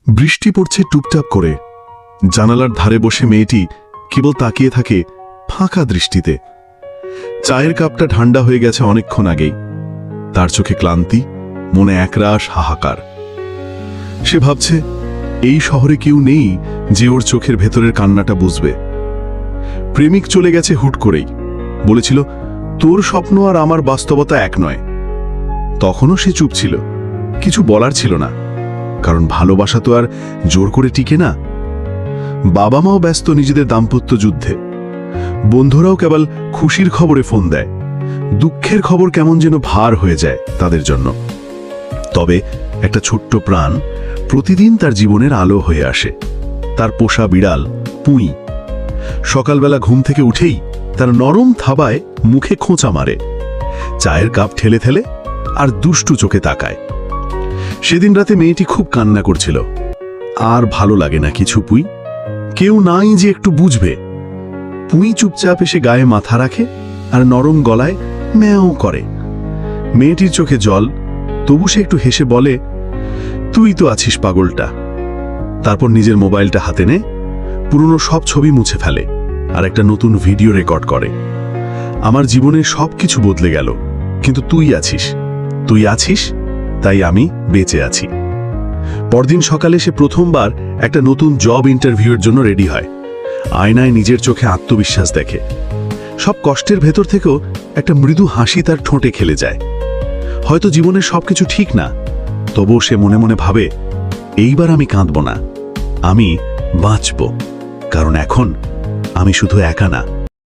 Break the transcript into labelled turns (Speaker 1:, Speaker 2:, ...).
Speaker 1: বৃষ্টি পড়ছে টুপটাপ করে। জানালার ধারে বসে মেয়েটি কেবল তাকিয়ে থাকে ফাঁকা দৃষ্টিতে। চায়ের কাপটা ঠান্ডা হয়ে গেছে অনেকক্ষণ আগেই। তার চোখে ক্লান্তি, মনে একরাশ হাহাকার। সে ভাবছে এই শহরে কেউ নেই যে ওর চোখের ভেতরের কান্নাটা বুঝবে। প্রেমিক চলে গেছে হুট করেই, বলেছিল তোর স্বপ্ন আর আমার বাস্তবতা এক নয়। তখনও সে চুপ ছিল, কিছু বলার ছিল না, কারণ ভালোবাসা তো আর জোর করে টিকে না। বাবা মাও ব্যস্ত নিজেদের দাম্পত্য যুদ্ধে, বন্ধুরাও কেবল খুশির খবরে ফোন দেয়, দুঃখের খবর কেমন যেন ভার হয়ে যায় তাদের জন্য। তবে একটা ছোট্ট প্রাণ প্রতিদিন তার জীবনের আলো হয়ে আসে, তার পোষা বিড়াল পুঁই। সকালবেলা ঘুম থেকে উঠেই তার নরম থাবায় মুখে খোঁচা মারে, চায়ের কাপ ঠেলে ঠেলে আর দুষ্টু চোখে তাকায়। সেদিন রাতে মেয়েটি খুব কান্না করছিল। আর ভালো লাগে না কিছু পুঁই, কেউ নাই যে একটু বুঝবে। পুঁই চুপচাপ এসে গায়ে মাথা রাখে আর নরম গলায় ম্যাও করে। মেয়েটির চোখে জল, তবু সে একটু হেসে বলে, তুই তো আছিস পাগলটা। তারপর নিজের মোবাইলটা হাতে নে, পুরনো সব ছবি মুছে ফেলে আর একটা নতুন ভিডিও রেকর্ড করে। আমার জীবনে সবকিছু বদলে গেল, কিন্তু তুই আছিস, তাই আমি বেঁচে আছি। পরদিন সকালে সে প্রথমবার একটা নতুন জব ইন্টারভিউয়ের জন্য রেডি হয়। আয়নায় নিজের চোখে আত্মবিশ্বাস দেখে। সব কষ্টের ভেতর থেকেও একটা মৃদু হাসি তার ঠোঁটে খেলে যায়। হয়তো জীবনের সবকিছু ঠিক না, তবুও সে মনে মনে ভাবে, এইবার আমি কাঁদব না, আমি বাঁচব। কারণ এখন আমি শুধু একা না,